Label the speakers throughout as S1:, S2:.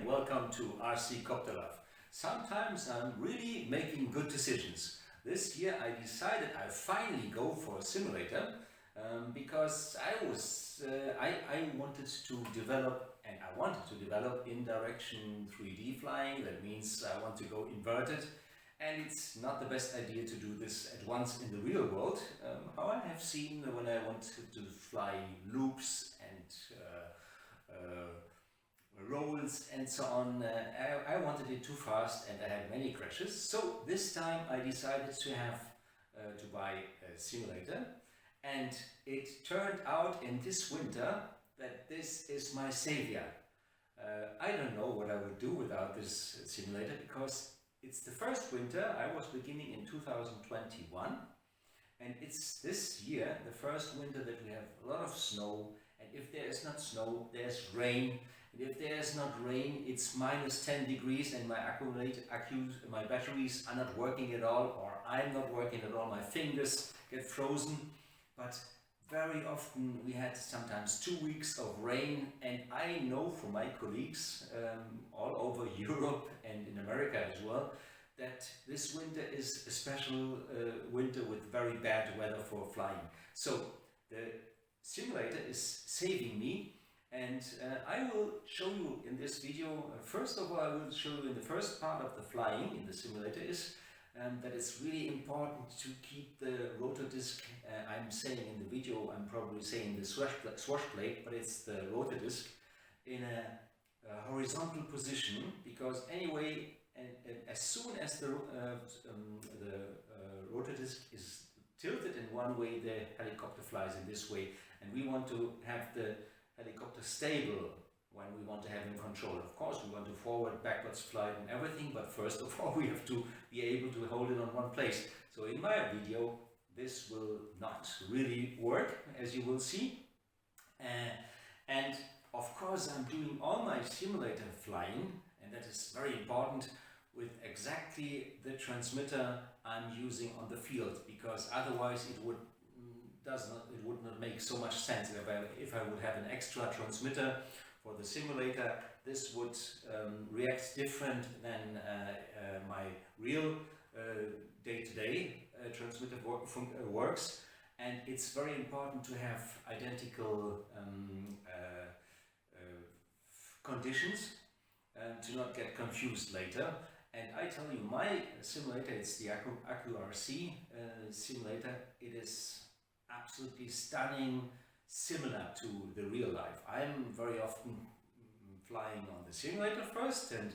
S1: welcome to RC Copter Life. Sometimes I'm really making good decisions. This year I decided I finally go for a simulator because I wanted to develop in direction 3D flying. That means I want to go inverted, and it's not the best idea to do this at once in the real world. How I have seen when I want to fly loops and rolls and so on, I wanted it too fast and I had many crashes. So this time I decided to have to buy a simulator, and it turned out in this winter that this is my savior. I don't know what I would do without this simulator, because it's the first winter. I was beginning in 2021, and it's this year the first winter that we have a lot of snow, and if there is not snow, there's rain. And if there is not rain, it's minus 10 degrees and my batteries are not working at all, or I'm not working at all, my fingers get frozen. But very often we had sometimes 2 weeks of rain, and I know from my colleagues all over Europe and in America as well, that this winter is a special winter with very bad weather for flying. So the simulator is saving me. And I will show you in this video, first of all I will show you in the first part of the flying in the simulator is that it's really important to keep the rotor disc, I'm saying in the video, I'm probably saying the swash plate, but it's the rotor disc, in a horizontal position, because anyway, as soon as the rotor disc is tilted in one way, the helicopter flies in this way, and we want to have the helicopter stable when we want to have in control. Of course, we want to forward, backwards flight and everything, but first of all we have to be able to hold it on one place. So in my video this will not really work, as you will see. And of course I'm doing all my simulator flying, and that is very important, with exactly the transmitter I'm using on the field, because otherwise it would not make so much sense. If I would have an extra transmitter for the simulator, this would react different than my real day-to-day transmitter works. And it's very important to have identical conditions to not get confused later. And I tell you, my simulator, it's the AccuRC simulator. It is absolutely stunning, similar to the real life. I'm very often flying on the simulator first, and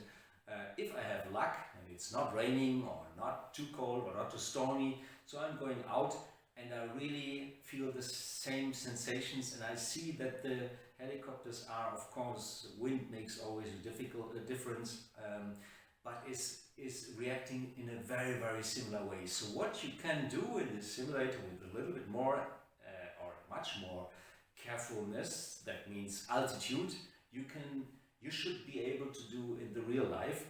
S1: if I have luck and it's not raining or not too cold or not too stormy, so I'm going out and I really feel the same sensations, and I see that the helicopters are, of course, wind makes always a difference, but is reacting in a very, very similar way. So what you can do in this simulator with a little bit more or much more carefulness, that means altitude, you should be able to do in the real life.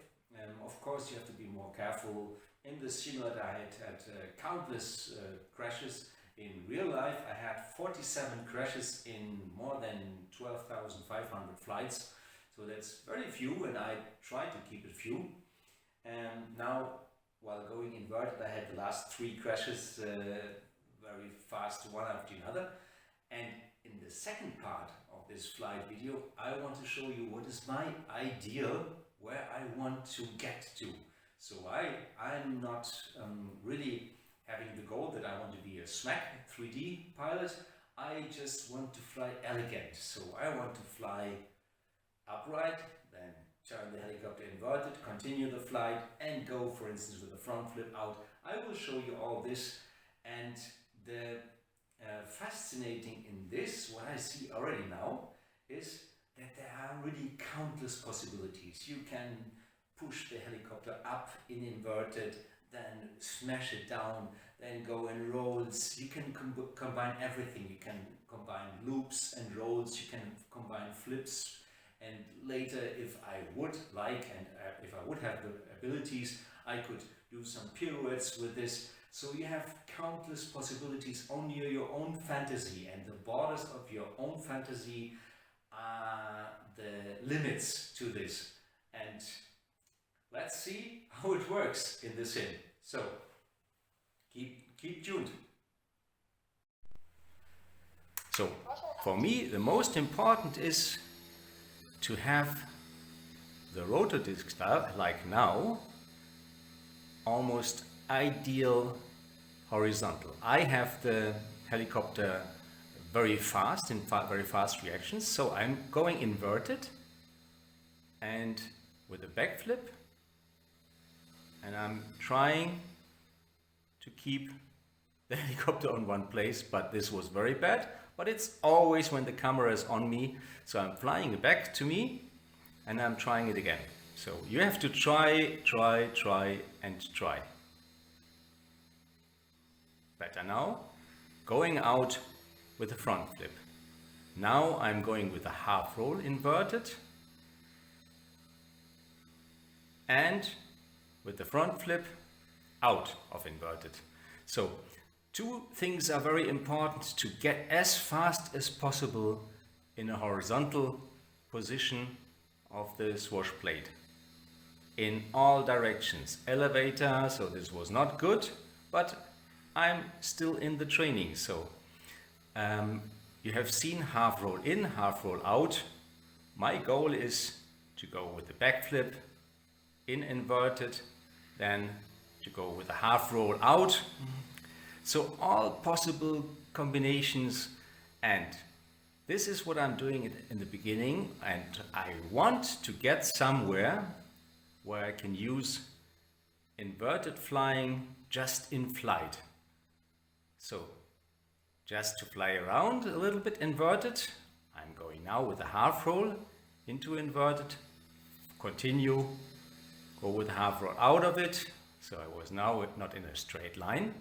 S1: Of course you have to be more careful. In the simulator I had countless crashes. In real life I had 47 crashes in more than 12,500 flights, so that's very few, and I try to keep it few. And now, while going inverted, I had the last 3 crashes very fast, one after another. And in the second part of this flight video, I want to show you what is my ideal, where I want to get to. So I'm not really having the goal that I want to be a smack 3D pilot. I just want to fly elegant. So I want to fly upright, then turn the helicopter inverted, continue the flight, and go, for instance, with a front flip out. I will show you all this, and the fascinating in this, what I see already now, is that there are really countless possibilities. You can push the helicopter up in inverted, then smash it down, then go in rolls. You can combine everything. You can combine loops and rolls, you can combine flips. And later, if I would like, and if I would have the abilities, I could do some pirouettes with this. So you have countless possibilities on your own fantasy, and the borders of your own fantasy are the limits to this. And let's see how it works in the sim. So keep tuned. So for me, the most important is to have the rotor disc style, like now, almost ideal horizontal. I have the helicopter very fast, in very fast reactions, so I'm going inverted and with a backflip, and I'm trying to keep the helicopter on one place, but this was very bad. But it's always when the camera is on me, so I'm flying it back to me and I'm trying it again. So you have to try and try. Better now. Going out with a front flip. Now I'm going with a half roll inverted and with the front flip out of inverted. So two things are very important to get as fast as possible in a horizontal position of the swash plate. In all directions. Elevator, so this was not good, but I'm still in the training. So you have seen half roll in, half roll out. My goal is to go with the backflip in inverted, then to go with a half roll out. So all possible combinations, and this is what I'm doing in the beginning, and I want to get somewhere where I can use inverted flying just in flight. So just to fly around a little bit inverted, I'm going now with a half roll into inverted, continue, go with a half roll out of it. So I was now not in a straight line,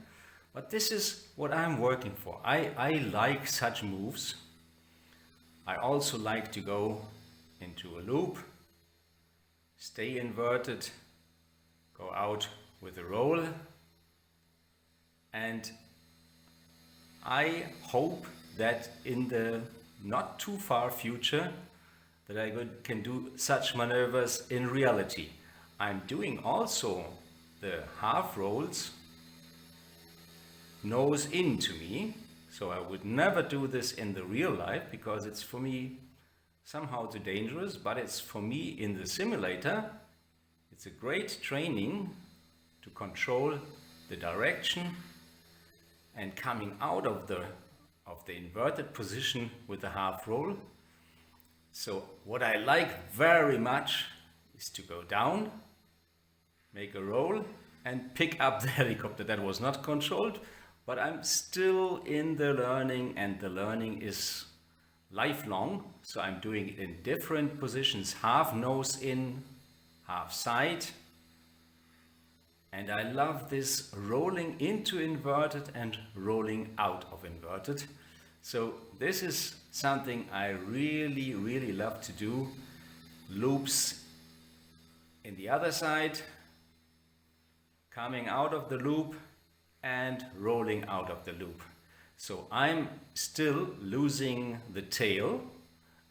S1: but this is what I'm working for. I like such moves. I also like to go into a loop, stay inverted, go out with a roll, and I hope that in the not too far future that I can do such maneuvers in reality. I'm doing also the half rolls nose into me, so I would never do this in the real life because it's for me somehow too dangerous, but it's for me in the simulator, it's a great training to control the direction and coming out of the inverted position with the half roll. So what I like very much is to go down, make a roll and pick up the helicopter. That was not controlled, but I'm still in the learning, and the learning is lifelong. So I'm doing it in different positions, half nose in, half side. And I love this rolling into inverted and rolling out of inverted. So this is something I really, really love to do. Loops in the other side, coming out of the loop and rolling out of the loop. So I'm still losing the tail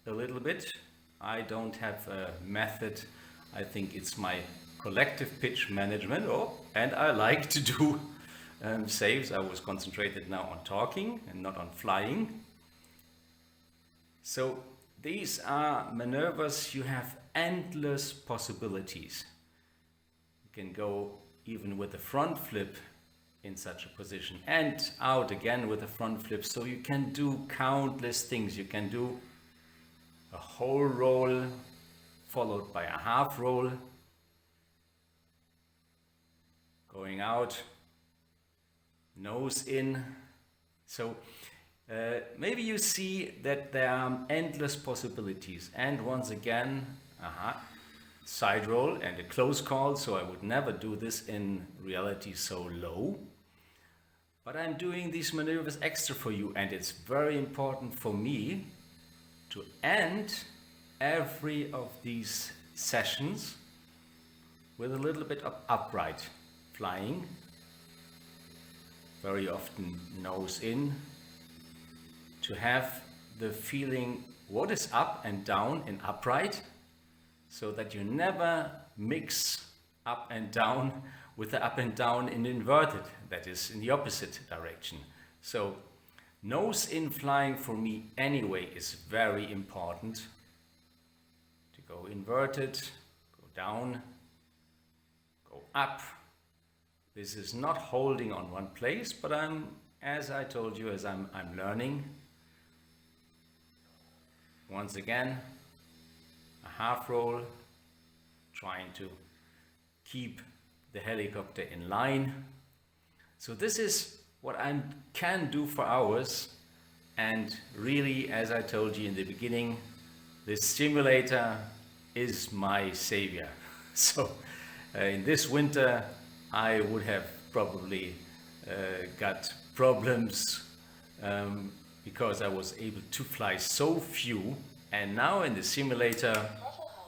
S1: a little bit. I don't have a method. I think it's my collective pitch management, and I like to do saves. I was concentrated now on talking and not on flying. So these are maneuvers. You have endless possibilities. You can go even with the front flip in such a position and out again with a front flip. So you can do countless things. You can do a whole roll followed by a half roll, going out, nose in. So maybe you see that there are endless possibilities. And once again, side roll and a close call. So I would never do this in reality so low. But I'm doing these maneuvers extra for you, and it's very important for me to end every of these sessions with a little bit of upright flying, very often nose in, to have the feeling what is up and down in upright, so that you never mix up and down, with the up and down in inverted, that is in the opposite direction. So nose in flying for me anyway is very important. To go inverted, go down, go up. This is not holding on one place, but as I told you, I'm learning. Once again, a half roll, trying to keep the helicopter in line. So this is what I can do for hours, and really, as I told you in the beginning, this simulator is my savior. So in this winter I would have probably got problems because I was able to fly so few, and now in the simulator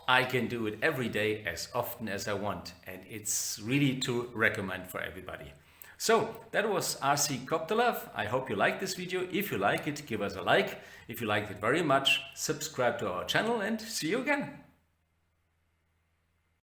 S1: I can do it every day as often as I want, and it's really to recommend for everybody. So that was RC Copter Love. I hope you liked this video. If you like it, give us a like. If you liked it very much, subscribe to our channel, and see you again.